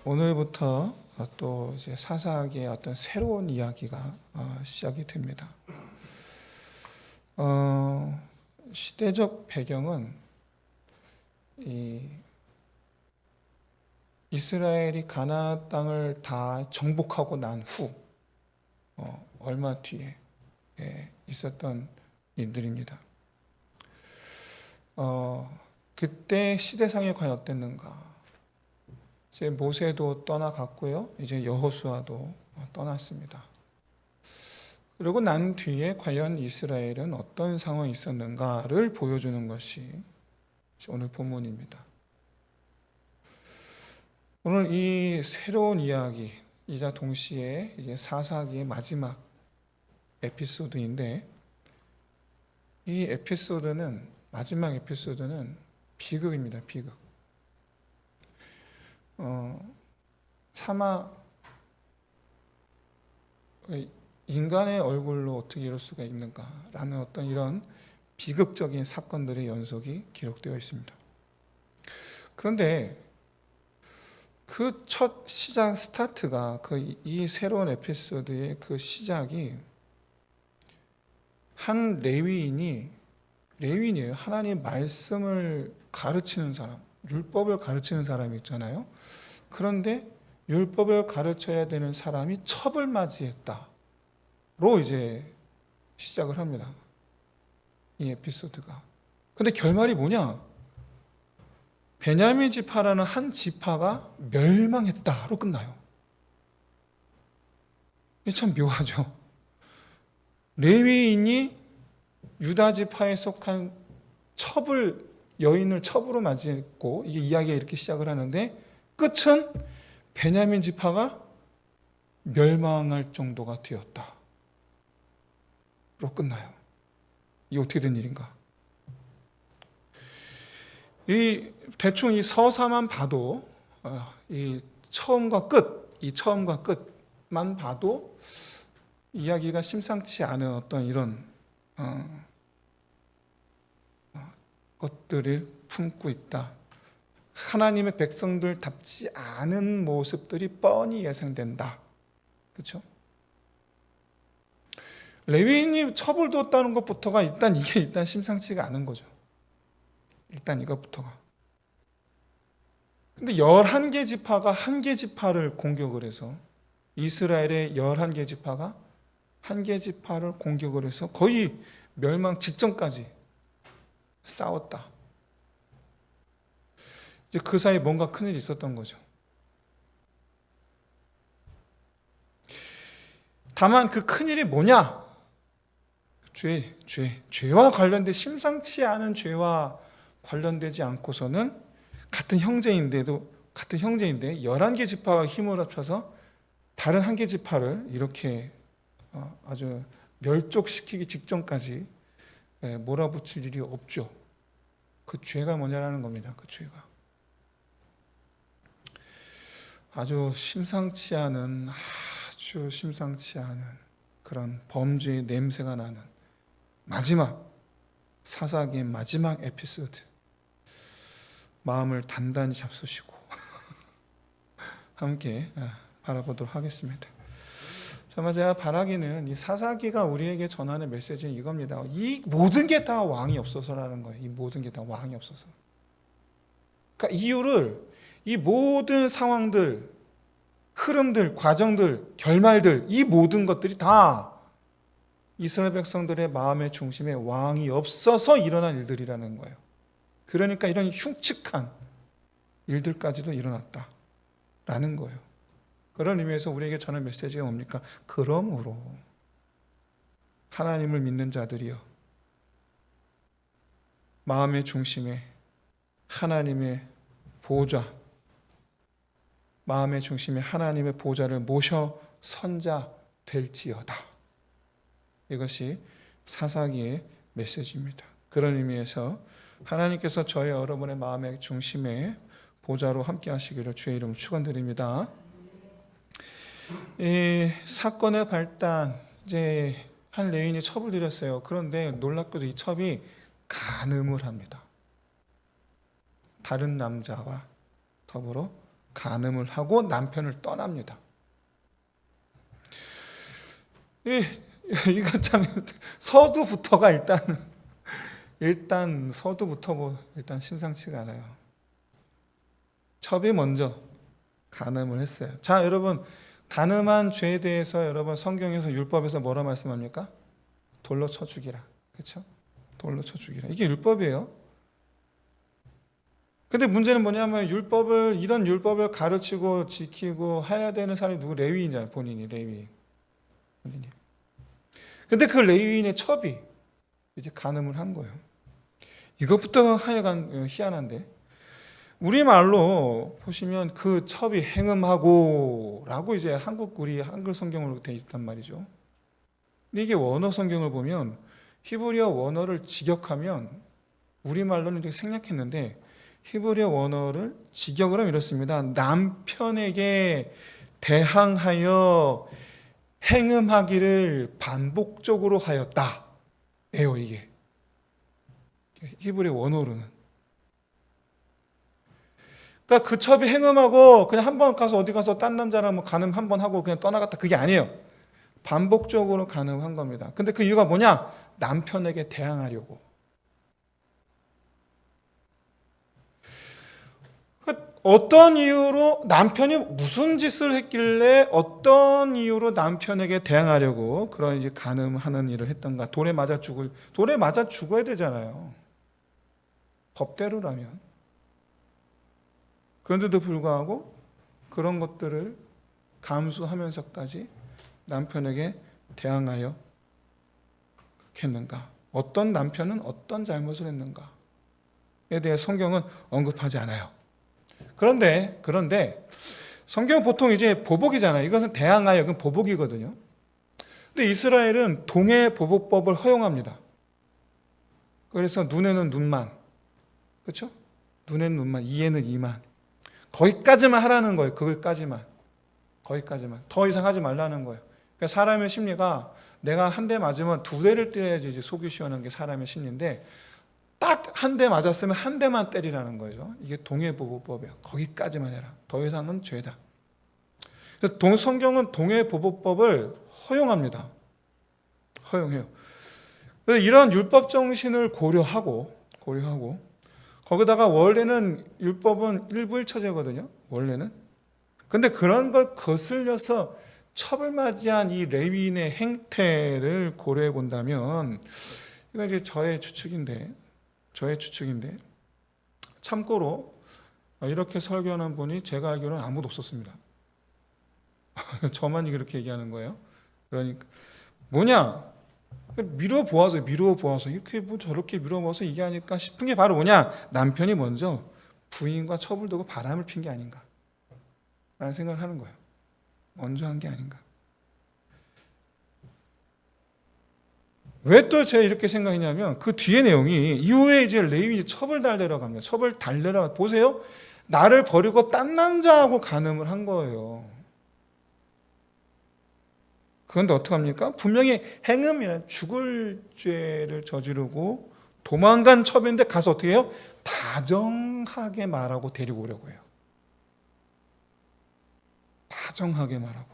오늘부터 또 이제 사사기의 어떤 새로운 이야기가 시작이 됩니다. 시대적 배경은 이 이스라엘이 가나안 땅을 다 정복하고 난 후 얼마 뒤에 있었던 일들입니다. 그때 시대상이 과연 어땠는가? 이제 모세도 떠나갔고요. 이제 여호수아도 떠났습니다. 그리고 난 뒤에 과연 이스라엘은 어떤 상황이 있었는가를 보여주는 것이 오늘 본문입니다. 오늘 이 새로운 이야기이자 동시에 이제 사사기의 마지막 에피소드인데, 이 에피소드는 마지막 에피소드는 비극입니다. 비극. 차마 인간의 얼굴로 어떻게 이럴 수가 있는가라는 어떤 이런 비극적인 사건들의 연속이 기록되어 있습니다. 그런데 그 첫 시작 스타트가 이 새로운 에피소드의 그 시작이 한 레위인이에요. 하나님의 말씀을 가르치는 사람, 율법을 가르치는 사람이 있잖아요. 그런데 율법을 가르쳐야 되는 사람이 첩을 맞이했다로 이제 시작을 합니다. 이 에피소드가. 근데 결말이 뭐냐? 베냐민 지파라는 한 지파가 멸망했다로 끝나요. 이게 참 묘하죠. 레위인이 유다 지파에 속한 여인을 첩으로 맞이했고, 이게 이야기가 이렇게 시작을 하는데 끝은 베냐민 지파가 멸망할 정도가 되었다로 끝나요. 이게 어떻게 된 일인가? 대충 이 서사만 봐도 이 처음과 끝만 봐도 이야기가 심상치 않은 어떤 이런 것들을 품고 있다. 하나님의 백성들답지 않은 모습들이 뻔히 예상된다. 그렇죠? 레위인이 첩을 뒀다는 것부터가 이게 심상치가 않은 거죠. 일단 이것부터가. 근데 11개 지파가 한 개 지파를 공격을 해서, 이스라엘의 11개 지파가 한 개 지파를 공격을 해서 거의 멸망 직전까지 싸웠다. 이제 그 사이에 뭔가 큰일이 있었던 거죠. 다만 그 큰일이 뭐냐? 죄와 관련된, 심상치 않은 죄와 관련되지 않고서는 같은 형제인데 11개 지파가 힘을 합쳐서 다른 한 개 지파를 이렇게 아주 멸족시키기 직전까지 몰아붙일 일이 없죠. 그 죄가 뭐냐라는 겁니다. 그 죄가 아주 심상치 않은 그런 범죄의 냄새가 나는 사사기의 마지막 에피소드. 마음을 단단히 잡수시고 함께 바라보도록 하겠습니다. 정말 제가 바라기는 이 사사기가 우리에게 전하는 메시지는 이겁니다. 이 모든 게 다 왕이 없어서라는 거예요. 이 모든 게 다 왕이 없어서. 그러니까 이유를 이 모든 상황들, 흐름들, 과정들, 결말들, 이 모든 것들이 다 이스라엘 백성들의 마음의 중심에 왕이 없어서 일어난 일들이라는 거예요. 그러니까 이런 흉측한 일들까지도 일어났다라는 거예요. 그런 의미에서 우리에게 전하는 메시지가 뭡니까? 그러므로 하나님을 믿는 자들이여, 마음의 중심에 하나님의 보좌, 마음의 중심에 하나님의 보좌를 모셔 선자 될지어다. 이것이 사사기의 메시지입니다. 그런 의미에서 하나님께서 저희 여러분의 마음의 중심에 보좌로 함께 하시기를 주의 이름으로 축원드립니다. 이 사건의 발단, 이제 한 레위인이 첩을 들였어요. 그런데 놀랍게도 이 첩이 간음을 합니다. 다른 남자와 더불어 간음을 하고 남편을 떠납니다. 이거 참 서두부터가 일단 서두부터 일단 심상치가 않아요. 첩이 먼저 간음을 했어요. 자, 여러분, 간음한 죄에 대해서 여러분 성경에서 율법에서 뭐라 말씀합니까? 돌로 쳐 죽이라. 그렇죠? 돌로 쳐 죽이라. 이게 율법이에요. 근데 문제는 뭐냐면 이런 율법을 가르치고 지키고 해야 되는 사람이 누구? 레위인이잖아요. 본인이 레위인. 본인이. 근데 그 레위인의 첩이 이제 간음을 한 거예요. 이것부터 하여간 희한한데, 우리말로 보시면 그 첩이 행음하고라고 이제 우리 한글 성경으로 되어 있단 말이죠. 근데 이게 원어 성경을 보면 히브리어 원어를 직역하면 우리말로는 되게 생략했는데 히브리어 원어를 직역을 하면 이렇습니다. 남편에게 대항하여 행음하기를 반복적으로 하였다. 예요, 이게. 히브리 원어로는. 그러니까 그 첩이 행음하고 그냥 한 번 가서 어디 가서 딴 남자랑 뭐 간음 한 번 하고 그냥 떠나갔다. 그게 아니에요. 반복적으로 간음한 겁니다. 근데 그 이유가 뭐냐? 남편에게 대항하려고. 어떤 이유로 남편이 무슨 짓을 했길래 어떤 이유로 남편에게 대항하려고 그런 이제 간음하는 일을 했던가? 돌에 맞아 죽어야 되잖아요. 법대로라면. 그런데도 불구하고 그런 것들을 감수하면서까지 남편에게 대항하여 했는가? 어떤 남편은 어떤 잘못을 했는가에 대해 성경은 언급하지 않아요. 그런데 성경은 보통 이제 보복이잖아요. 이것은 대항하여, 그건 보복이거든요. 근데 이스라엘은 동해 보복법을 허용합니다. 그래서 눈에는 눈만, 그렇죠? 눈에는 눈만, 이에는 이만. 거기까지만 하라는 거예요. 거기까지만. 더 이상 하지 말라는 거예요. 그러니까 사람의 심리가 내가 한 대 맞으면 두 대를 때려야지 이제 속이 시원한 게 사람의 심리인데 딱 한 대 맞았으면 한 대만 때리라는 거죠. 이게 동해보복법이에요. 거기까지만 해라. 더 이상은 죄다. 성경은 동해보복법을 허용합니다. 허용해요. 그래서 이런 율법 정신을 고려하고 거기다가 원래는 율법은 일부일처제거든요. 원래는. 근데 그런 걸 거슬려서 첩을 맞이한 이 레위인의 행태를 고려해 본다면 이건 이제 저의 추측인데 참고로 이렇게 설교하는 분이 제가 알기로는 아무도 없었습니다. 저만 이렇게 얘기하는 거예요. 그러니까 뭐냐? 미뤄보아서 이렇게 뭐 저렇게 미뤄보아서 이게 아닐까 싶은 게 바로 뭐냐? 남편이 먼저 부인과 첩을 두고 바람을 핀 게 아닌가 라는 생각을 하는 거예요. 먼저 한 게 아닌가. 왜 또 제가 이렇게 생각했냐면 그 뒤에 내용이 이후에 이제 레위인이 첩을 달래러 갑니다. 첩을 달래러 보세요. 나를 버리고 딴 남자하고 간음을 한 거예요. 그런데 어떡합니까? 분명히 행음이란 죽을 죄를 저지르고 도망간 첩인데 가서 어떻게 해요? 다정하게 말하고 데리고 오려고 해요. 다정하게 말하고.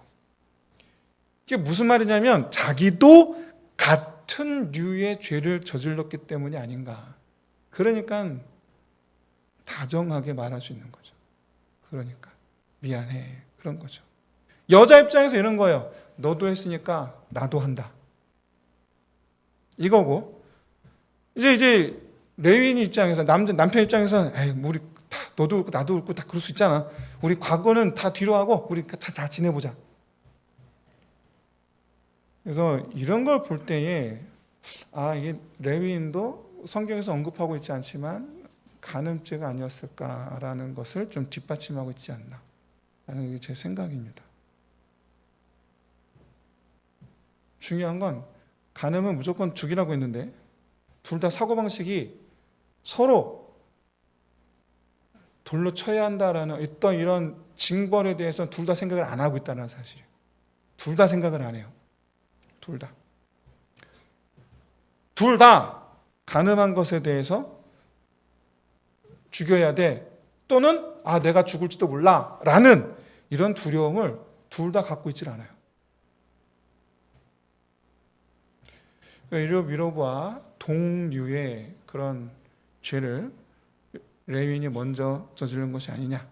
이게 무슨 말이냐면 자기도 같은 류의 죄를 저질렀기 때문이 아닌가. 그러니까 다정하게 말할 수 있는 거죠. 그러니까 미안해. 그런 거죠. 여자 입장에서 이런 거예요. 너도 했으니까 나도 한다. 이거고 이제 레위인 입장에서 남편 입장에서는 에이, 우리 다 너도 웃고 나도 웃고 다 그럴 수 있잖아. 우리 과거는 다 뒤로 하고 우리 잘 지내보자. 그래서 이런 걸 볼 때에 이게 레위인도 성경에서 언급하고 있지 않지만 간음죄가 아니었을까라는 것을 좀 뒷받침하고 있지 않나 라는 게 제 생각입니다. 중요한 건 간음은 무조건 죽이라고 했는데 둘 다 사고방식이 서로 돌로 쳐야 한다라는 어떤 이런 징벌에 대해서 둘 다 생각을 안 하고 있다는 사실이에요. 둘 다 생각을 안 해요. 둘 다 간음한 것에 대해서 죽여야 돼. 또는 내가 죽을지도 몰라 라는 이런 두려움을 둘 다 갖고 있질 않아요. 이로 미로보와 동류의 그런 죄를 레위인이 먼저 저지른 것이 아니냐.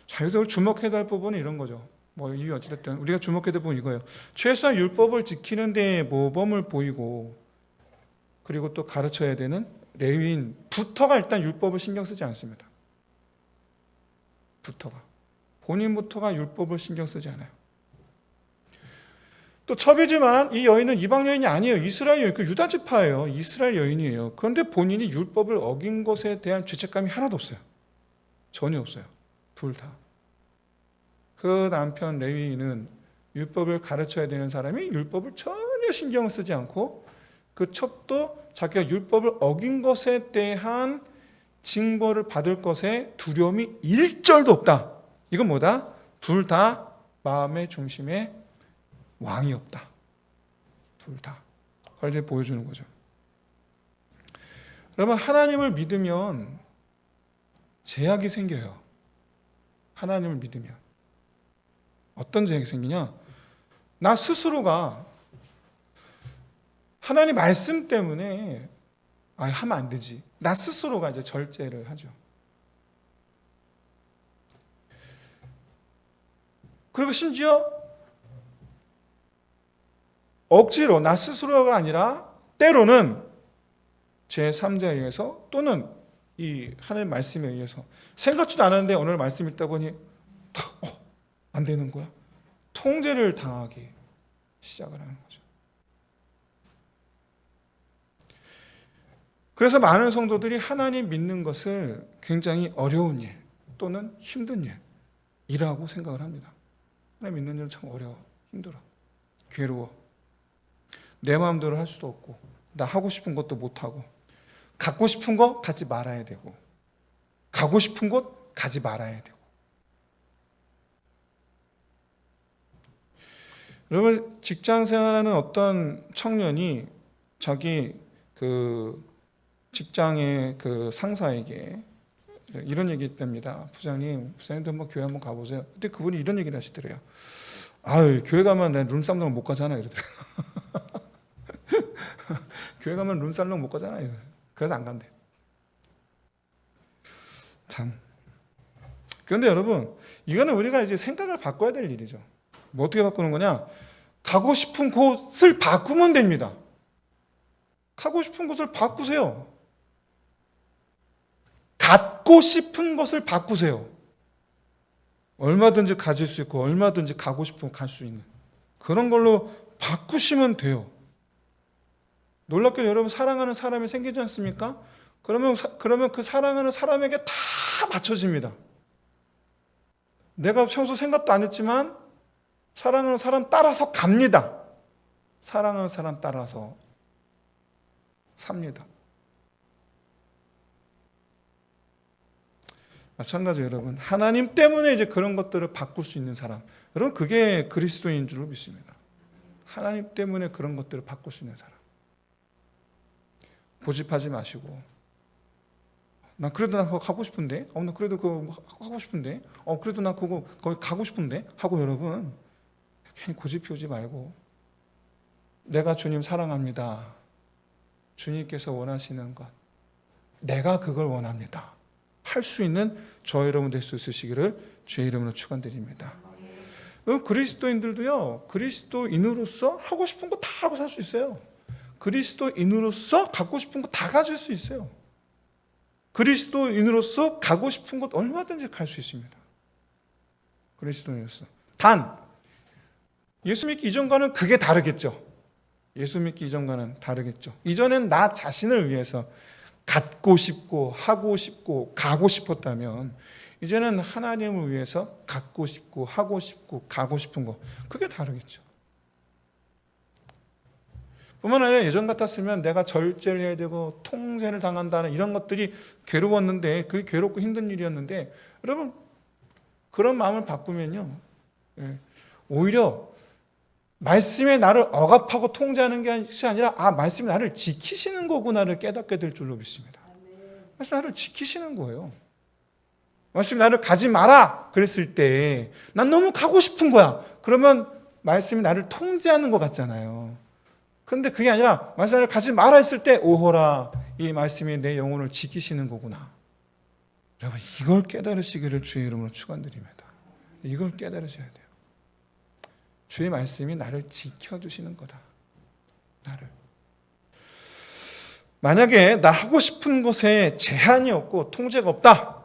자, 여기서 주목해야 할 부분은 이런 거죠. 이유 어찌됐든 우리가 주목해야 될 부분은 이거예요. 최소한 율법을 지키는 데 모범을 보이고, 그리고 또 가르쳐야 되는 레위인부터가 일단 율법을 신경 쓰지 않습니다. 본인부터가 율법을 신경 쓰지 않아요. 또 첩이지만 이 여인은 이방 여인이 아니에요. 이스라엘 여인, 유다 지파예요. 이스라엘 여인이에요. 그런데 본인이 율법을 어긴 것에 대한 죄책감이 하나도 없어요. 전혀 없어요. 둘 다. 그 남편 레위인은 율법을 가르쳐야 되는 사람이 율법을 전혀 신경을 쓰지 않고, 그 첩도 자기가 율법을 어긴 것에 대한 징벌을 받을 것에 두려움이 일절도 없다. 이건 뭐다? 둘 다 마음의 중심에 왕이 없다. 둘 다. 그걸 이제 보여주는 거죠. 여러분, 하나님을 믿으면 제약이 생겨요. 하나님을 믿으면. 어떤 제약이 생기냐? 나 스스로가 하나님 말씀 때문에 하면 안 되지. 나 스스로가 이제 절제를 하죠. 그리고 심지어 억지로, 나 스스로가 아니라 때로는 제3자에 의해서, 또는 이 하나님 말씀에 의해서 생각지도 않았는데 오늘 말씀 읽다 보니 안 되는 거야. 통제를 당하기 시작을 하는 거죠. 그래서 많은 성도들이 하나님 믿는 것을 굉장히 어려운 일 또는 힘든 일이라고 생각을 합니다. 하나님 믿는 일은 참 어려워, 힘들어, 괴로워. 내 마음대로 할 수도 없고, 나 하고 싶은 것도 못하고, 갖고 싶은 거 갖지 말아야 되고, 가고 싶은 곳 가지 말아야 되고. 여러분, 직장 생활하는 어떤 청년이 자기 직장의 상사에게 이런 얘기 했답니다. 부장님도 한번 교회 한번 가보세요. 근데 그분이 이런 얘기를 하시더래요. 교회 가면 내 룸살롱 못 가잖아 이러더래요. 교회 가면 룸살롱 못 가잖아. 그래서 안 간대. 참. 그런데 여러분, 이거는 우리가 이제 생각을 바꿔야 될 일이죠. 어떻게 바꾸는 거냐? 가고 싶은 곳을 바꾸면 됩니다. 가고 싶은 곳을 바꾸세요. 갖고 싶은 것을 바꾸세요. 얼마든지 가질 수 있고, 얼마든지 가고 싶으면 갈 수 있는 그런 걸로 바꾸시면 돼요. 놀랍게도 여러분, 사랑하는 사람이 생기지 않습니까? 그러면 그 사랑하는 사람에게 다 맞춰집니다. 내가 평소 생각도 안 했지만 사랑하는 사람 따라서 갑니다. 사랑하는 사람 따라서 삽니다. 마찬가지로 여러분, 하나님 때문에 이제 그런 것들을 바꿀 수 있는 사람, 여러분, 그게 그리스도인 줄 믿습니다. 하나님 때문에 그런 것들을 바꿀 수 있는 사람. 고집하지 마시고, 그래도 나 그거 가고 싶은데, 나 그래도 그거 하고 싶은데, 그래도 나 그거 거기 가고 싶은데 하고, 여러분, 괜히 고집 피우지 말고, 내가 주님 사랑합니다. 주님께서 원하시는 것, 내가 그걸 원합니다. 할 수 있는 저 여러분 될 수 있으시기를 주의 이름으로 축원드립니다. 그리스도인들도요, 그리스도인으로서 하고 싶은 거 다 하고 살 수 있어요. 그리스도인으로서 갖고 싶은 거 다 가질 수 있어요. 그리스도인으로서 가고 싶은 곳 얼마든지 갈 수 있습니다. 그리스도인으로서. 단, 예수 믿기 이전과는 그게 다르겠죠. 예수 믿기 이전과는 다르겠죠. 이전엔 나 자신을 위해서 갖고 싶고 하고 싶고 가고 싶었다면, 이제는 하나님을 위해서 갖고 싶고 하고 싶고 가고 싶은 거, 그게 다르겠죠. 뿐만 아니라 예전 같았으면 내가 절제를 해야 되고 통제를 당한다는 이런 것들이 괴로웠는데, 그게 괴롭고 힘든 일이었는데, 여러분, 그런 마음을 바꾸면요, 오히려 말씀에 나를 억압하고 통제하는 것이 아니라, 말씀이 나를 지키시는 거구나를 깨닫게 될 줄로 믿습니다. 말씀이 나를 지키시는 거예요. 말씀이 나를 가지 마라 그랬을 때 난 너무 가고 싶은 거야. 그러면 말씀이 나를 통제하는 것 같잖아요. 그런데 그게 아니라 말씀이 나를 가지 마라 했을 때 오호라, 이 말씀이 내 영혼을 지키시는 거구나. 여러분, 이걸 깨달으시기를 주의 이름으로 축원드립니다. 이걸 깨달으셔야 돼요. 주의 말씀이 나를 지켜주시는 거다. 나를. 만약에 나 하고 싶은 것에 제한이 없고 통제가 없다,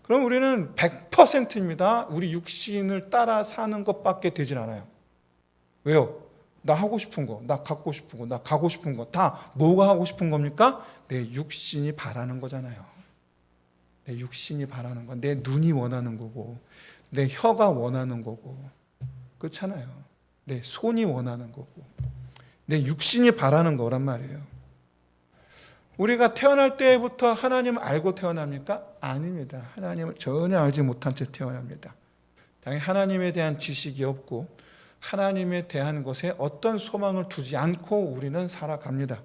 그럼 우리는 100%입니다. 우리 육신을 따라 사는 것밖에 되질 않아요. 왜요? 나 하고 싶은 거, 나 갖고 싶은 거, 나 가고 싶은 거, 다 뭐가 하고 싶은 겁니까? 내 육신이 바라는 거잖아요. 내 육신이 바라는 거, 내 눈이 원하는 거고, 내 혀가 원하는 거고, 그렇잖아요. 내 손이 원하는 거고, 내 육신이 바라는 거란 말이에요. 우리가 태어날 때부터 하나님을 알고 태어납니까? 아닙니다. 하나님을 전혀 알지 못한 채 태어납니다. 당연히 하나님에 대한 지식이 없고 하나님에 대한 것에 어떤 소망을 두지 않고 우리는 살아갑니다.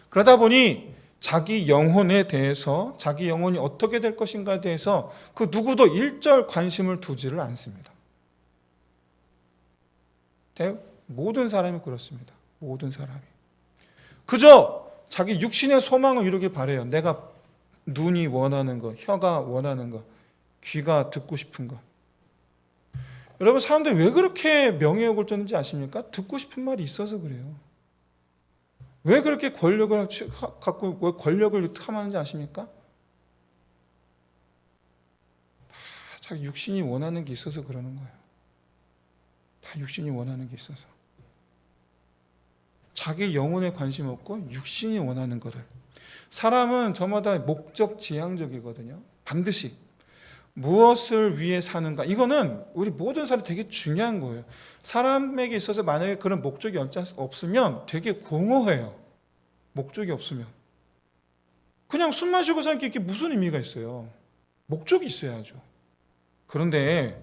그러다 보니 자기 영혼에 대해서, 자기 영혼이 어떻게 될 것인가에 대해서 그 누구도 일절 관심을 두지를 않습니다. 모든 사람이 그렇습니다. 모든 사람이. 그저 자기 육신의 소망을 이루길 바라요. 내가 눈이 원하는 거, 혀가 원하는 거, 귀가 듣고 싶은 거. 여러분, 사람들이 왜 그렇게 명예욕을 쫓는지 아십니까? 듣고 싶은 말이 있어서 그래요. 왜 그렇게 권력을 갖고 권력을 탐하는지 아십니까? 다 자기 육신이 원하는 게 있어서 그러는 거예요. 다 육신이 원하는 게 있어서. 자기 영혼에 관심 없고 육신이 원하는 것을. 사람은 저마다 목적 지향적이거든요. 반드시 무엇을 위해 사는가, 이거는 우리 모든 사람이 되게 중요한 거예요. 사람에게 있어서 만약에 그런 목적이 없으면 되게 공허해요. 목적이 없으면 그냥 숨 마시고 사는 게 무슨 의미가 있어요? 목적이 있어야죠. 그런데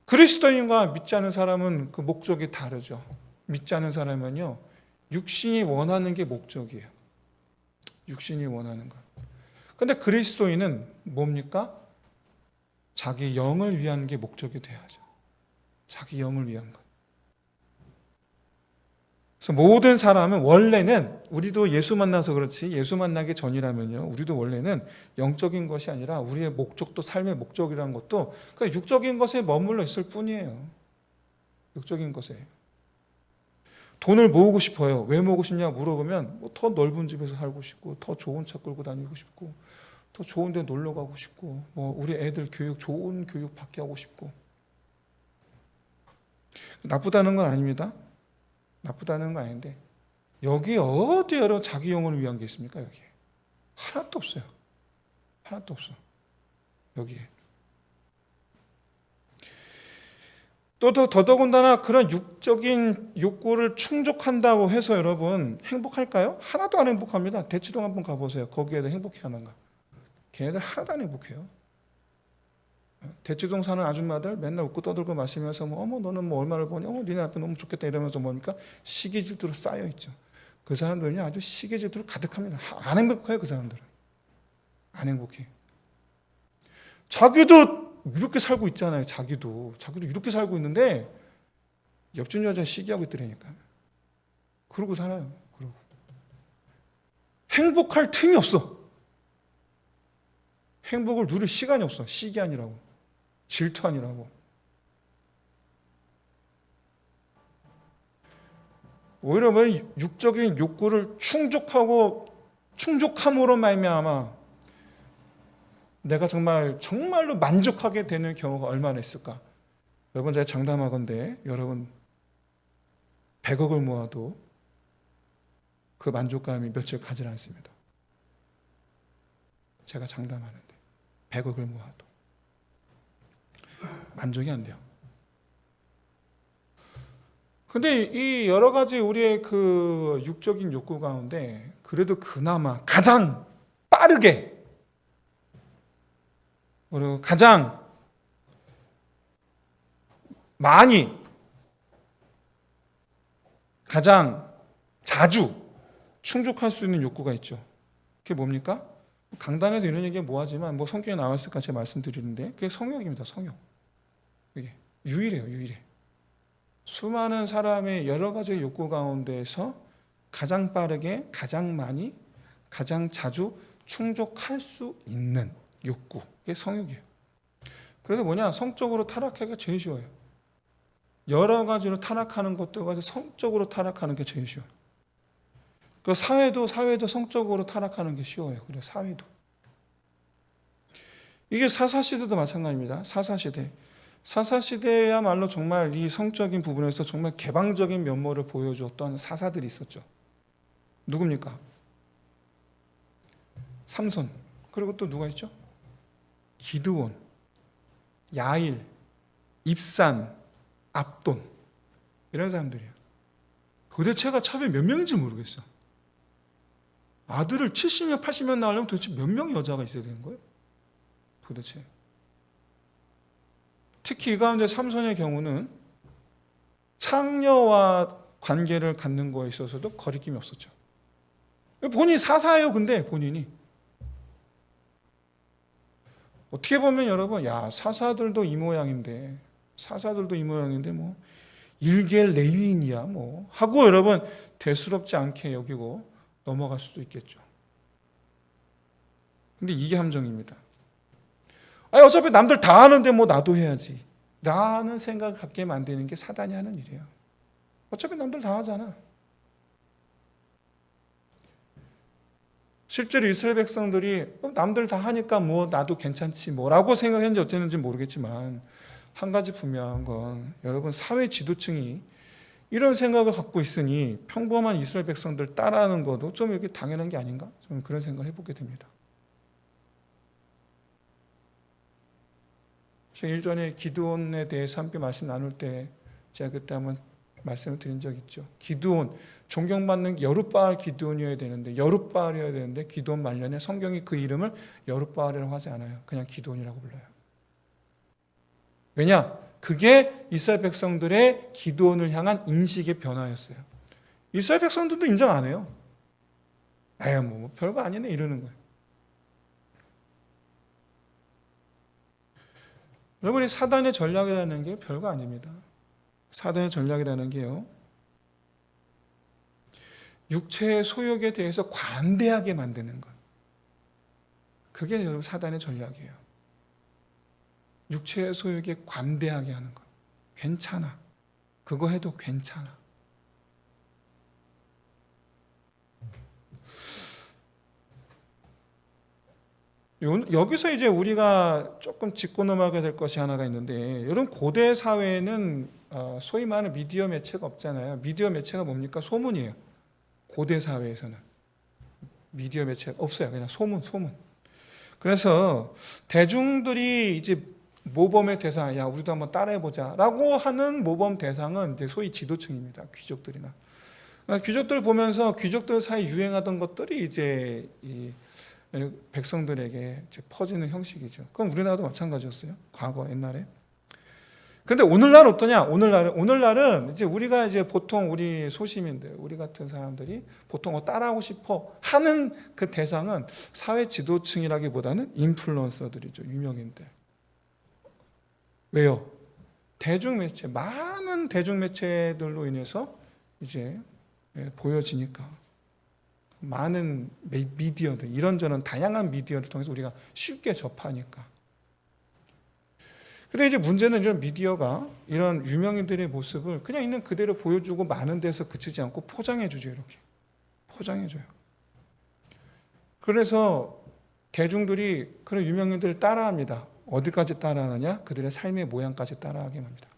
그리스도인과 믿지 않은 사람은 그 목적이 다르죠. 믿지 않은 사람은요, 육신이 원하는 게 목적이에요. 육신이 원하는 것. 근데 그리스도인은 뭡니까? 자기 영을 위한 게 목적이 돼야죠. 자기 영을 위한 것. 그래서 모든 사람은 원래는, 우리도 예수 만나서 그렇지, 예수 만나기 전이라면요, 우리도 원래는 영적인 것이 아니라 우리의 목적도, 삶의 목적이라는 것도 그냥 육적인 것에 머물러 있을 뿐이에요. 육적인 것에. 돈을 모으고 싶어요. 왜 모으고 싶냐 물어보면 더 넓은 집에서 살고 싶고, 더 좋은 차 끌고 다니고 싶고, 더 좋은 데 놀러 가고 싶고, 우리 애들 교육, 좋은 교육 받게 하고 싶고. 나쁘다는 건 아닙니다. 나쁘다는 건 아닌데, 여기 어디 여러분 자기 영혼을 위한 게 있습니까? 여기에 하나도 없어요. 하나도 없어. 여기에. 또 더더군다나 그런 육적인 욕구를 충족한다고 해서 여러분 행복할까요? 하나도 안 행복합니다. 대치동 한번 가보세요. 거기에도 행복해하는가? 걔네들 하나도 안 행복해요. 대치동 사는 아줌마들 맨날 웃고 떠들고 마시면서 어머 너는 얼마를 버니? 니네 앞에 너무 좋겠다 이러면서 뭡니까? 시기 질투로 쌓여 있죠. 그 사람들은요 아주 시기 질투로 가득합니다. 안 행복해요. 그 사람들은 안 행복해. 자기도 이렇게 살고 있잖아요. 자기도 이렇게 살고 있는데 옆집 여자 시기하고 있더라니까. 그러고 살아요. 그러고 행복할 틈이 없어. 행복을 누릴 시간이 없어. 시기 아니라고, 질투 아니라고. 오히려 육적인 욕구를 충족함으로 말미암아 내가 정말로 만족하게 되는 경우가 얼마나 있을까? 여러분, 제가 장담하건대 여러분 100억을 모아도 그 만족감이 며칠 가지 않습니다. 제가 장담하는데 100억을 모아도 만족이 안 돼요. 근데 이 여러 가지 우리의 그 육적인 욕구 가운데 그래도 그나마 가장 빠르게, 그리고 가장 많이, 가장 자주 충족할 수 있는 욕구가 있죠. 그게 뭡니까? 강단에서 이런 얘기 뭐하지만 뭐 성경에 나왔을까 제가 말씀드리는데 그게 성욕입니다. 성욕. 그게 유일해요. 유일해. 수많은 사람의 여러 가지 욕구 가운데에서 가장 빠르게, 가장 많이, 가장 자주 충족할 수 있는 욕구. 그게 성욕이에요. 그래서 뭐냐? 성적으로 타락하기가 제일 쉬워요. 여러 가지로 타락하는 것들 가지고 성적으로 타락하는 게 제일 쉬워요. 그 사회도 성적으로 타락하는 게 쉬워요. 그래 사회도. 이게 사사시대도 마찬가지입니다. 사사시대야말로 정말 이 성적인 부분에서 정말 개방적인 면모를 보여주었던 사사들이 있었죠. 누굽니까? 삼손. 그리고 또 누가 있죠? 기드온, 야일, 입산, 압돈. 이런 사람들이에요. 도대체가 처음에 몇 명인지 모르겠어. 아들을 70명, 80명 낳으려면 도대체 몇 명의 여자가 있어야 되는 거예요? 도대체. 특히 이 가운데 삼손의 경우는 창녀와 관계를 갖는 거에 있어서도 거리낌이 없었죠. 본인이 사사예요. 근데 본인이. 어떻게 보면 여러분, 야 사사들도 이 모양인데 뭐 일개 레위인이야 뭐 하고 여러분 대수롭지 않게 여기고 넘어갈 수도 있겠죠. 근데 이게 함정입니다. 아니 어차피 남들 다 하는데 뭐 나도 해야지 라는 생각을 갖게 만드는 게 사단이 하는 일이에요. 어차피 남들 다 하잖아. 실제로 이스라엘 백성들이 남들 다 하니까 뭐 나도 괜찮지 뭐라고 생각했는지 어땠는지 모르겠지만 한 가지 분명한 건 여러분 사회 지도층이 이런 생각을 갖고 있으니 평범한 이스라엘 백성들 따라하는 것도 좀 이렇게 당연한 게 아닌가? 저는 그런 생각을 해보게 됩니다. 제가 일전에 기드온에 대해서 함께 말씀 나눌 때 제가 그때 한번 말씀을 드린 적 있죠. 기드온, 존경받는 여룻바알 기드온이어야 되는데 여룻바알이어야 되는데 기드온 말년에 성경이 그 이름을 여룻바알이라고 하지 않아요. 그냥 기드온이라고 불러요. 왜냐? 그게 이스라엘 백성들의 기드온을 향한 인식의 변화였어요. 이스라엘 백성들도 인정 안 해요. 에휴 뭐 별거 아니네 이러는 거예요. 여러분이 사단의 전략이라는 게 별거 아닙니다. 사단의 전략이라는 게요. 육체의 소욕에 대해서 관대하게 만드는 것. 그게 여러분 사단의 전략이에요. 육체의 소욕에 관대하게 하는 것. 괜찮아. 그거 해도 괜찮아. 여기서 이제 우리가 조금 짚고 넘어가게 될 것이 하나가 있는데 여러분 고대 사회에는 소위 말하는 미디어 매체가 없잖아요. 미디어 매체가 뭡니까? 소문이에요. 고대 사회에서는 미디어 매체가 없어요. 그냥 소문. 그래서 대중들이 이제 모범의 대상, 야 우리도 한번 따라해보자라고 하는 모범 대상은 이제 소위 지도층입니다. 귀족들이나 귀족들 보면서 귀족들 사이 유행하던 것들이 이제 이 백성들에게 이제 퍼지는 형식이죠. 그럼 우리나라도 마찬가지였어요. 과거 옛날에. 근데 오늘날 어떠냐? 오늘날은 이제 우리가 이제 보통 우리 소시민들, 우리 같은 사람들이 보통 따라하고 싶어 하는 그 대상은 사회 지도층이라기보다는 인플루언서들이죠. 유명인들. 왜요? 대중매체, 많은 대중매체들로 인해서 이제 보여지니까. 많은 미디어들, 이런저런 다양한 미디어를 통해서 우리가 쉽게 접하니까. 그런데 이제 문제는 이런 미디어가 이런 유명인들의 모습을 그냥 있는 그대로 보여주고 많은 데서 그치지 않고 포장해주죠. 이렇게 포장해줘요. 그래서 대중들이 그런 유명인들을 따라합니다. 어디까지 따라하느냐? 그들의 삶의 모양까지 따라하게 합니다.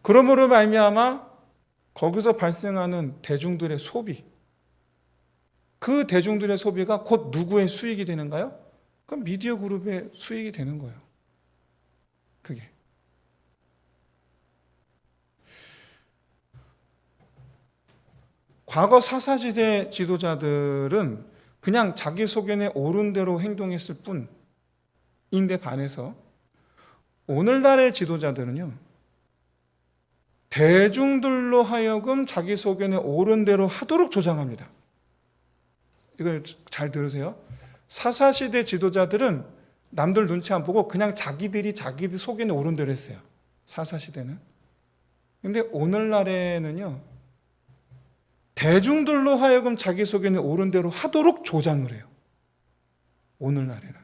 그러므로 말미암아 거기서 발생하는 대중들의 소비, 그 대중들의 소비가 곧 누구의 수익이 되는가요? 그럼 미디어 그룹의 수익이 되는 거예요. 그게. 과거 사사시대 지도자들은 그냥 자기 소견에 옳은 대로 행동했을 뿐인데 반해서 오늘날의 지도자들은요, 대중들로 하여금 자기 소견에 옳은 대로 하도록 조장합니다. 이걸 잘 들으세요. 사사시대 지도자들은 남들 눈치 안 보고 그냥 자기들 소견에 옳은 대로 했어요. 사사시대는. 근데 오늘날에는요, 대중들로 하여금 자기 소견에 옳은 대로 하도록 조장을 해요. 오늘날에는.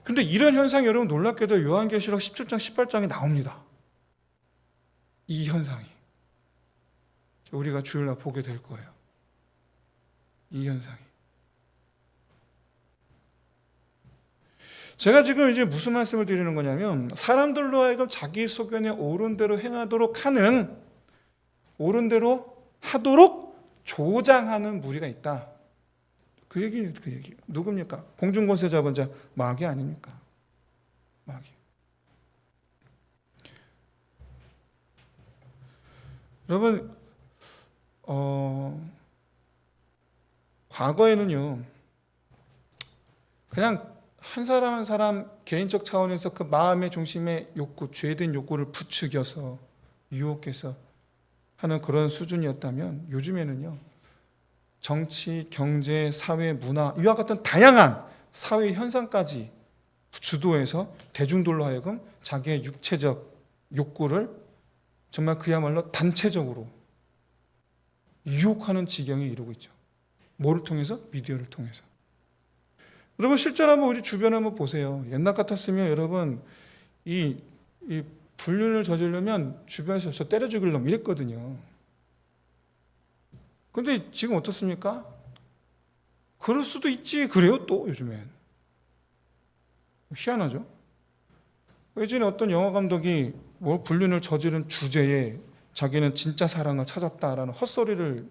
근데 이런 현상이 여러분 놀랍게도 요한계시록 17장 18장에 나옵니다. 이 현상이 우리가 주일날 보게 될 거예요. 이 현상이. 제가 지금 이제 무슨 말씀을 드리는 거냐면, 사람들로 하여금 자기 소견에 옳은 대로 행하도록 하는, 옳은 대로 하도록 조장하는 무리가 있다. 그 얘기예요. 그 얘기. 누굽니까? 공중권세 잡은 자 마귀 아닙니까? 마귀. 여러분, 과거에는요, 그냥 한 사람 한 사람 개인적 차원에서 그 마음의 중심의 욕구, 죄된 욕구를 부추겨서 유혹해서 하는 그런 수준이었다면, 요즘에는요, 정치, 경제, 사회, 문화, 이와 같은 다양한 사회 현상까지 주도해서 대중들로 하여금 자기의 육체적 욕구를 정말 그야말로 단체적으로 유혹하는 지경에 이르고 있죠. 뭐를 통해서? 미디어를 통해서. 여러분 실제로 한번 우리 주변에 한번 보세요. 옛날 같았으면 여러분 이 불륜을 저지르면 주변에서 저 때려 죽일 놈 이랬거든요. 근데 지금 어떻습니까? 그럴 수도 있지 그래요 또 요즘엔. 희한하죠? 예전에 어떤 영화 감독이 불륜을 저지른 주제에 자기는 진짜 사랑을 찾았다라는 헛소리를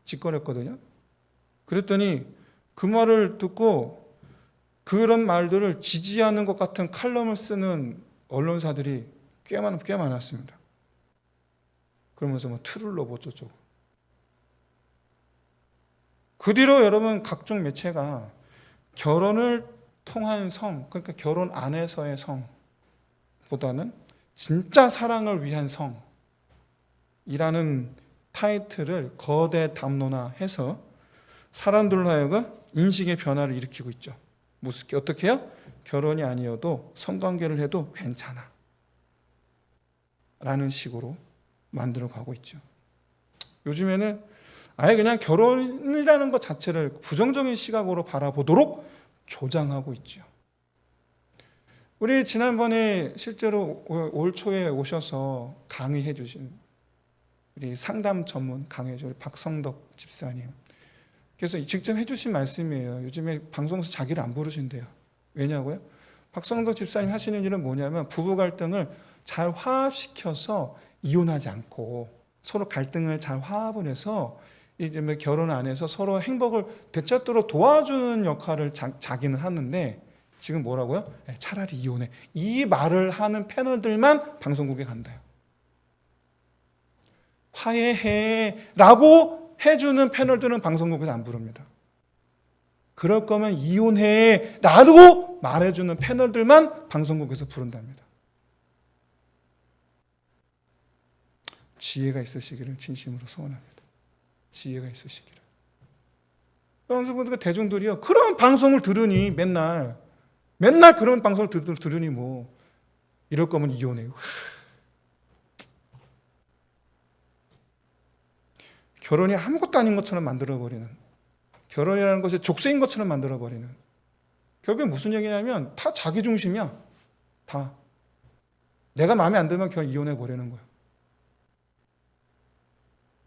짓거렸거든요. 그랬더니 그 말을 듣고 그런 말들을 지지하는 것 같은 칼럼을 쓰는 언론사들이 꽤 많았습니다. 그러면서 뭐 트룰러브 어쩌고. 그 뒤로 여러분 각종 매체가 결혼을 통한 성, 그러니까 결혼 안에서의 성보다는 진짜 사랑을 위한 성이라는 타이틀을 거대 담론화해서 사람들로 하여금 인식의 변화를 일으키고 있죠. 어떻게 해요? 결혼이 아니어도 성관계를 해도 괜찮아 라는 식으로 만들어가고 있죠. 요즘에는 아예 그냥 결혼이라는 것 자체를 부정적인 시각으로 바라보도록 조장하고 있죠. 우리 지난번에 실제로 올 초에 오셔서 강의해 주신 우리 상담 전문 강의해 주신 박성덕 집사님, 그래서 직접 해주신 말씀이에요. 요즘에 방송에서 자기를 안 부르신대요. 왜냐고요? 박성덕 집사님 하시는 일은 뭐냐면 부부 갈등을 잘 화합시켜서 이혼하지 않고 서로 갈등을 잘 화합을 해서 이제 결혼 안에서 서로 행복을 되찾도록 도와주는 역할을 자기는 하는데 지금 뭐라고요? 차라리 이혼해. 이 말을 하는 패널들만 방송국에 간대요. 화해해 라고 해주는 패널들은 방송국에서 안 부릅니다. 그럴 거면 이혼해 라고 말해주는 패널들만 방송국에서 부른답니다. 지혜가 있으시기를 진심으로 소원합니다. 지혜가 있으시기를. 여러분들 대중들이요 그런 방송을 들으니 맨날 그런 방송을 들으니 뭐 이럴 거면 이혼해. 결혼이 아무것도 아닌 것처럼 만들어버리는, 결혼이라는 것이 족쇄인 것처럼 만들어버리는, 결국에 무슨 얘기냐면 다 자기 중심이야. 다 내가 마음에 안 들면 그냥 이혼해버리는 거야.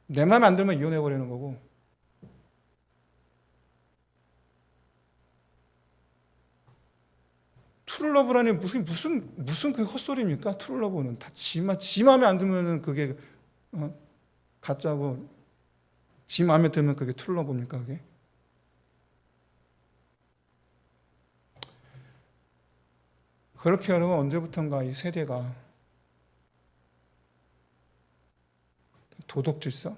내 마음에 안 들면 이혼해버리는 거고, 트루러브라니 무슨 그 헛소리입니까? 트루러브는 다 지 마음에 안 들면은 그게 가짜고, 지 마음에 들면 그게 트루러브입니까? 그게? 그렇게 여러분 언제부턴가 이 세대가 도덕 질서,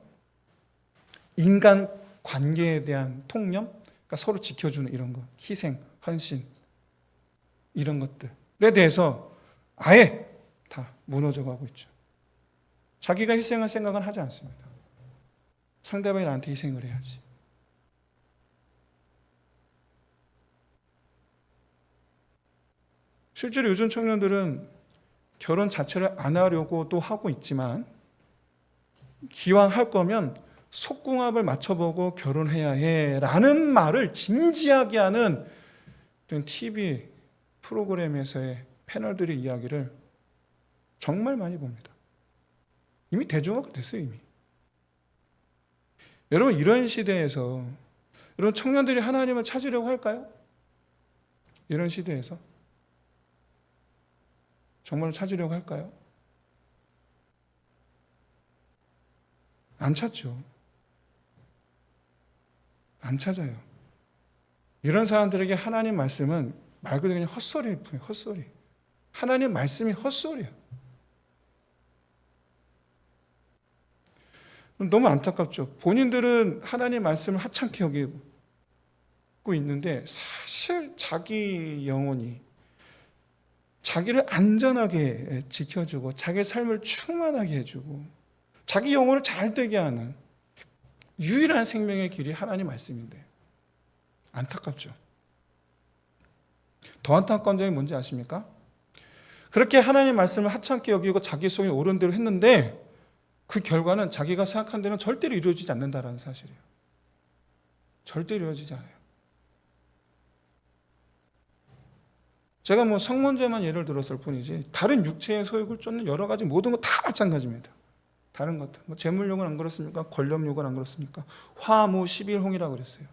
인간 관계에 대한 통념, 그러니까 서로 지켜주는 이런 거, 희생, 헌신 이런 것들에 대해서 아예 다 무너져가고 있죠. 자기가 희생할 생각은 하지 않습니다. 상대방이 나한테 희생을 해야지. 실제로 요즘 청년들은 결혼 자체를 안 하려고 또 하고 있지만 기왕 할 거면 속궁합을 맞춰보고 결혼해야 해라는 말을 진지하게 하는 TV 프로그램에서의 패널들의 이야기를 정말 많이 봅니다. 이미 대중화가 됐어요, 이미. 여러분, 이런 시대에서 여러분 청년들이 하나님을 찾으려고 할까요? 이런 시대에서 정말 찾으려고 할까요? 안 찾죠. 안 찾아요. 이런 사람들에게 하나님 말씀은 말 그대로 그냥 헛소리일 뿐이에요. 헛소리. 하나님 말씀이 헛소리예요. 너무 안타깝죠. 본인들은 하나님 말씀을 하찮게 여기고 있는데 사실 자기 영혼이 자기를 안전하게 지켜주고 자기의 삶을 충만하게 해주고 자기 영혼을 잘 되게 하는 유일한 생명의 길이 하나님 말씀인데 안타깝죠. 더 안타까운 점이 뭔지 아십니까? 그렇게 하나님 말씀을 하찮게 여기고 자기 속에 옳은 대로 했는데 그 결과는 자기가 생각한 대로는 절대로 이루어지지 않는다는 사실이에요. 절대 이루어지지 않아요. 제가 뭐 성문제만 예를 들었을 뿐이지 다른 육체의 소욕을 쫓는 여러 가지 모든 거 다 마찬가지입니다. 다른 것들, 뭐 재물욕은 안 그렇습니까? 권력욕은 안 그렇습니까? 화무 11홍이라고 그랬어요.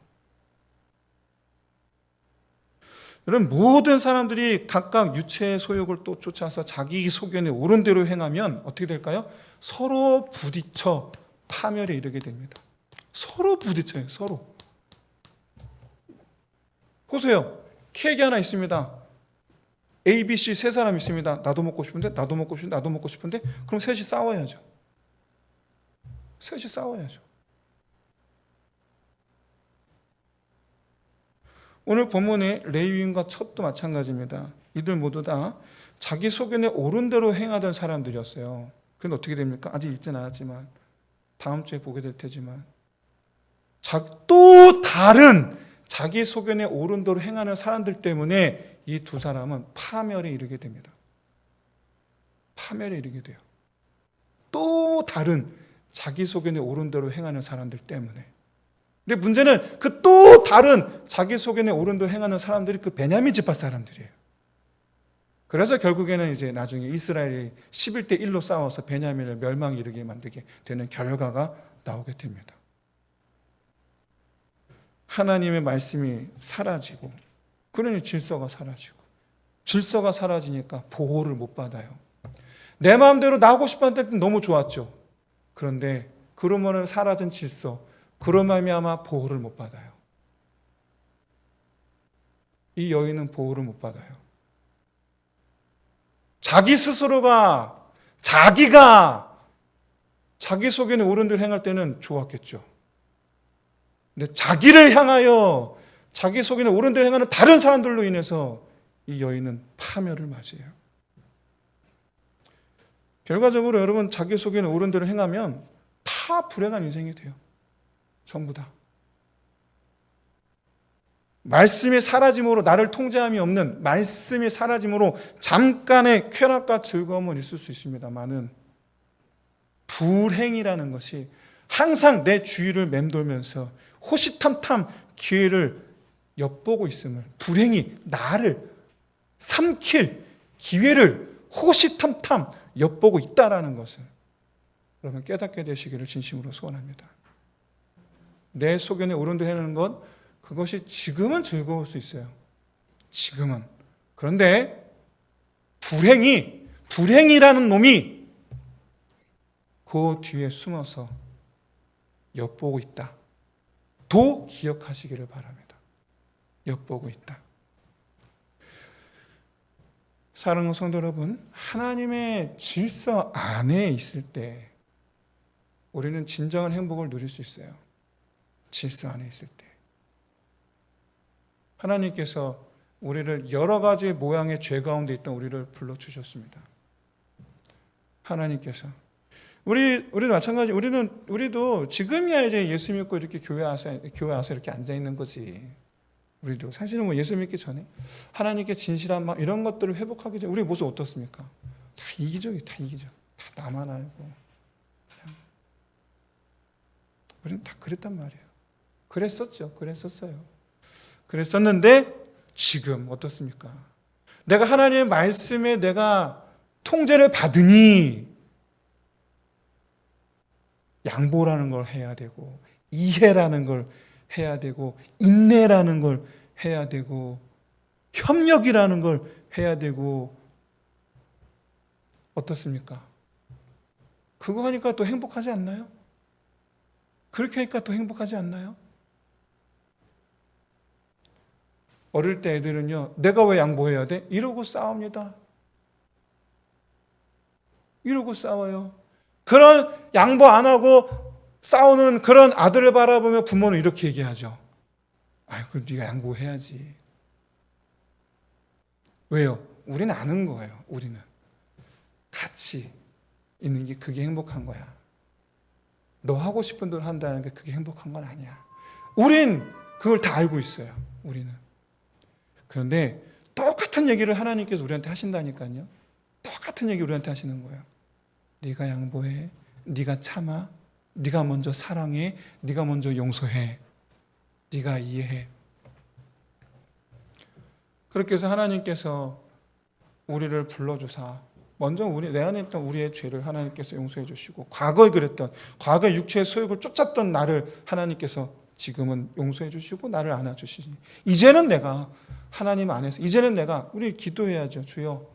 이런 모든 사람들이 각각 유체의 소욕을 또 쫓아서 자기 소견에 옳은 대로 행하면 어떻게 될까요? 서로 부딪혀 파멸에 이르게 됩니다. 서로 부딪혀요. 서로. 보세요. 케이크 하나 있습니다. A, B, C 세 사람 있습니다. 나도 먹고 싶은데 나도 먹고 싶은데 나도 먹고 싶은데 그럼 셋이 싸워야죠. 셋이 싸워야죠. 오늘 본문의 레위인과 첩도 마찬가지입니다. 이들 모두 다 자기 소견에 옳은 대로 행하던 사람들이었어요. 그런데 어떻게 됩니까? 아직 읽진 않았지만 다음 주에 보게 될 테지만 또 다른 자기 소견에 옳은 대로 행하는 사람들 때문에 이 두 사람은 파멸에 이르게 됩니다. 파멸에 이르게 돼요. 또 다른 자기 소견에 옳은 대로 행하는 사람들 때문에. 근데 문제는 그 또 다른 자기 소견에 옳은 대로 행하는 사람들이 그 베냐민 지파 사람들이에요. 그래서 결국에는 이제 나중에 이스라엘이 11대 1로 싸워서 베냐민을 멸망에 이르게 만들게 되는 결과가 나오게 됩니다. 하나님의 말씀이 사라지고 그러니 질서가 사라지고 질서가 사라지니까 보호를 못 받아요. 내 마음대로 나오고 싶었을 때 너무 좋았죠. 그런데 그러면 사라진 질서, 그런 마음이 아마 보호를 못 받아요. 이 여인은 보호를 못 받아요. 자기 스스로가 자기가 자기 소견에 옳은 대로 행할 때는 좋았겠죠. 근데 자기를 향하여 자기 소견에 옳은 대로 행하는 다른 사람들로 인해서 이 여인은 파멸을 맞이해요. 결과적으로 여러분 자기 소견에 옳은 대로 행하면 다 불행한 인생이 돼요. 전부 다. 말씀이 사라짐으로 나를 통제함이 없는 말씀이 사라짐으로 잠깐의 쾌락과 즐거움은 있을 수 있습니다만은 불행이라는 것이 항상 내 주위를 맴돌면서 호시탐탐 기회를 엿보고 있음을, 불행이 나를 삼킬 기회를 호시탐탐 엿보고 있다라는 것을 여러분 깨닫게 되시기를 진심으로 소원합니다. 내 소견에 옳은 대로 하는 것, 그것이 지금은 즐거울 수 있어요. 지금은. 그런데 불행이라는 놈이 그 뒤에 숨어서 엿보고 있다. 도 기억하시기를 바랍니다. 엿보고 있다. 사랑하는 성도 여러분, 하나님의 질서 안에 있을 때 우리는 진정한 행복을 누릴 수 있어요. 질서 안에 있을 때. 하나님께서 우리를 여러 가지 모양의 죄 가운데 있던 우리를 불러주셨습니다. 하나님께서 우리도 마찬가지. 우리도 지금이야 이제 예수 믿고 이렇게 교회 와서 이렇게 앉아 있는 거지. 우리도 사실은 뭐 예수 믿기 전에 하나님께 진실한 마음 이런 것들을 회복하기 전에 우리 모습 어떻습니까? 다 이기적이, 다 이기적. 다 나만 알고. 우리는 다 그랬단 말이에요. 그랬었어요. 그랬었는데 지금 어떻습니까? 내가 하나님의 말씀에 내가 통제를 받으니 양보라는 걸 해야 되고, 이해라는 걸 해야 되고, 인내라는 걸 해야 되고, 협력이라는 걸 해야 되고, 어떻습니까? 그거 하니까 또 행복하지 않나요? 그렇게 하니까 또 행복하지 않나요? 어릴 때 애들은요, 내가 왜 양보해야 돼? 이러고 싸웁니다. 이러고 싸워요. 그런 양보 안 하고 싸우는 그런 아들을 바라보며 부모는 이렇게 얘기하죠. 그럼 네가 양보해야지. 왜요? 우리는 아는 거예요. 우리는 같이 있는 게 그게 행복한 거야. 너 하고 싶은 대로 한다는 게 그게 행복한 건 아니야. 우린 그걸 다 알고 있어요. 우리는. 그런데 똑같은 얘기를 하나님께서 우리한테 하신다니까요. 똑같은 얘기 우리한테 하시는 거예요. 네가 양보해, 네가 참아, 네가 먼저 사랑해, 네가 먼저 용서해, 네가 이해해. 그렇게 해서 하나님께서 우리를 불러주사 먼저 내 안에 있던 우리의 죄를 하나님께서 용서해 주시고, 과거에 육체의 소욕을 쫓았던 나를 하나님께서 지금은 용서해 주시고 나를 안아주시니, 이제는 내가 하나님 안에서, 이제는 내가, 우리 기도해야죠. 주여,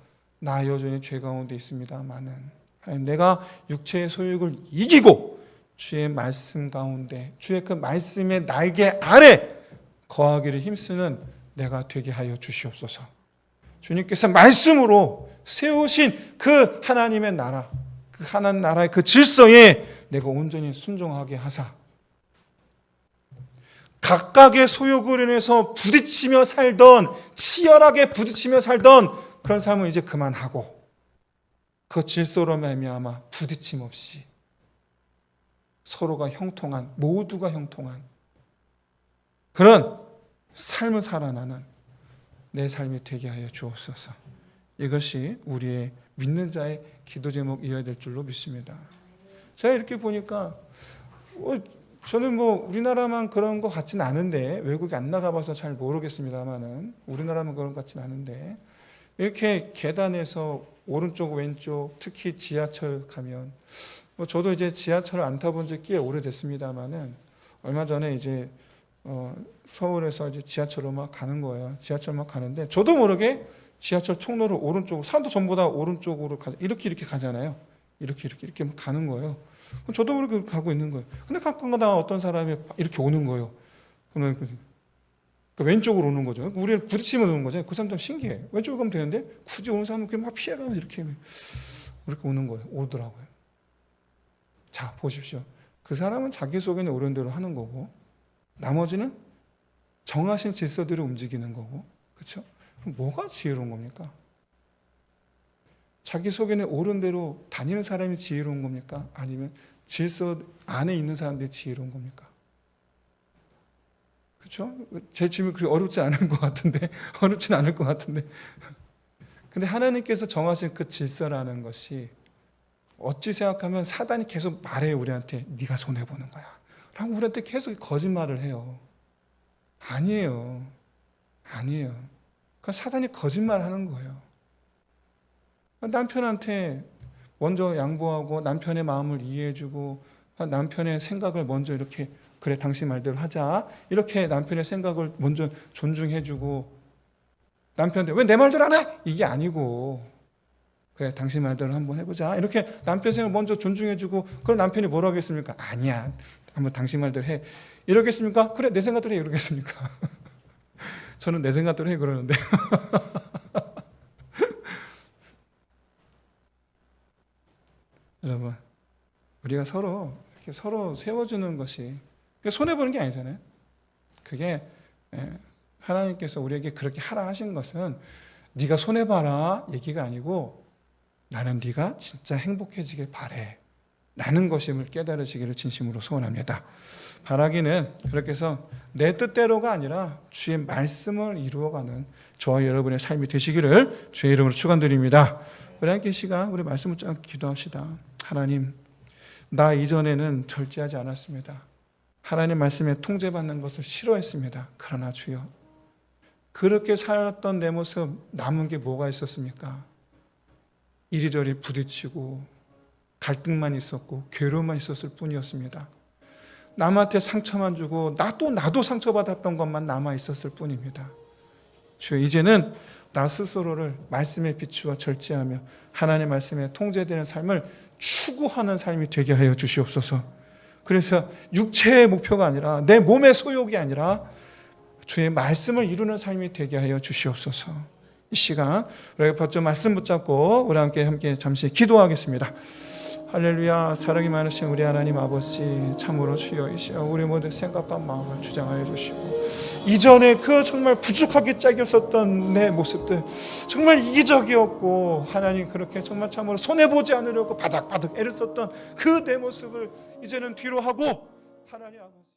나 여전히 죄 가운데 있습니다마는 하나님, 내가 육체의 소욕을 이기고 주의 말씀 가운데, 주의 그 말씀의 날개 아래 거하기를 힘쓰는 내가 되게 하여 주시옵소서. 주님께서 말씀으로 세우신 그 하나님의 나라, 그 하나님 나라의 그 질서에 내가 온전히 순종하게 하사, 각각의 소욕을 인해서 부딪히며 살던, 치열하게 부딪히며 살던 그런 삶은 이제 그만하고, 그 질서로 말미암아 부딪힘 없이 서로가 형통한, 모두가 형통한 그런 삶을 살아나는 내 삶이 되게 하여 주옵소서. 이것이 우리의 믿는 자의 기도 제목이어야 될 줄로 믿습니다. 제가 이렇게 보니까 저는 우리나라만 그런 것 같지는 않은데, 외국에 안 나가봐서 잘 모르겠습니다만은 우리나라만 그런 것 같지는 않은데, 이렇게 계단에서 오른쪽 왼쪽, 특히 지하철 가면, 저도 이제 지하철을 안 타본 지 꽤 오래됐습니다만은 얼마 전에 이제 서울에서 이제 지하철로 막 가는 거예요. 지하철 막 가는데 저도 모르게 지하철 통로를 오른쪽으로, 사람도 전부 다 오른쪽으로 이렇게 가잖아요. 이렇게 가는 거예요. 저도 모르게 가고 있는 거예요. 근데 가끔가다 어떤 사람이 이렇게 오는 거예요. 그러니까 왼쪽으로 오는 거죠. 우리는 부딪히면 오는 거죠. 그 사람 좀 신기해. 왼쪽으로 가면 되는데 굳이 오는 사람은 그냥 막 피해가면서 이렇게 오는 거예요. 오더라고요. 자, 보십시오. 그 사람은 자기 속에는 옳은 대로 하는 거고, 나머지는 정하신 질서대로 움직이는 거고, 그렇죠? 그럼 뭐가 지혜로운 겁니까? 자기 속에는 옳은 대로 다니는 사람이 지혜로운 겁니까? 아니면 질서 안에 있는 사람들이 지혜로운 겁니까? 그렇죠? 제 질문이 그렇게 어렵지 않은 것 같은데, 어렵진 않을 것 같은데. 근데 하나님께서 정하신 그 질서라는 것이, 어찌 생각하면 사단이 계속 말해요. 우리한테 네가 손해보는 거야 라고 우리한테 계속 거짓말을 해요. 아니에요. 그건 사단이 거짓말하는 거예요. 남편한테 먼저 양보하고 남편의 마음을 이해해주고 남편의 생각을 먼저 이렇게, 그래 당신 말대로 하자, 이렇게 남편의 생각을 먼저 존중해주고, 남편한테 왜 내 말대로 안 해? 이게 아니고, 그래 당신 말대로 한번 해보자, 이렇게 남편 생각을 먼저 존중해주고, 그럼 남편이 뭐라고 하겠습니까? 아니야, 한번 당신 말대로 해. 이러겠습니까? 그래 내 생각대로 해. 이러겠습니까? 저는 내 생각대로 해 그러는데. 여러분, 우리가 서로 세워주는 것이 손해보는 게 아니잖아요. 그게 하나님께서 우리에게 그렇게 하라 하신 것은 네가 손해봐라 얘기가 아니고, 나는 네가 진짜 행복해지길 바래. 라는 것임을 깨달으시기를 진심으로 소원합니다. 바라기는 그렇게 해서 내 뜻대로가 아니라 주의 말씀을 이루어가는 저와 여러분의 삶이 되시기를 주의 이름으로 축원드립니다. 우리 함께 이 시간 우리 말씀을 쫙 기도합시다. 하나님, 나 이전에는 절제하지 않았습니다. 하나님 말씀에 통제받는 것을 싫어했습니다. 그러나 주여, 그렇게 살았던 내 모습 남은 게 뭐가 있었습니까? 이리저리 부딪히고 갈등만 있었고 괴로움만 있었을 뿐이었습니다. 남한테 상처만 주고 나도 상처받았던 것만 남아 있었을 뿐입니다. 주여, 이제는 나 스스로를 말씀에 비추어 절제하며 하나님 말씀에 통제되는 삶을 추구하는 삶이 되게 하여 주시옵소서. 그래서 육체의 목표가 아니라 내 몸의 소욕이 아니라 주의 말씀을 이루는 삶이 되게 하여 주시옵소서. 이 시간 우리가 버텨 말씀 붙잡고 우리 함께 잠시 기도하겠습니다. 할렐루야. 사랑이 많으신 우리 하나님 아버지, 참으로 주여 이 시간 우리 모든 생각과 마음을 주장하여 주시고, 이전에 그 정말 부족하게 짝였었던 내 모습들, 정말 이기적이었고 하나님 그렇게 정말 참으로 손해보지 않으려고 바닥바닥 애를 썼던 그 내 모습을 이제는 뒤로 하고 하나님 아버지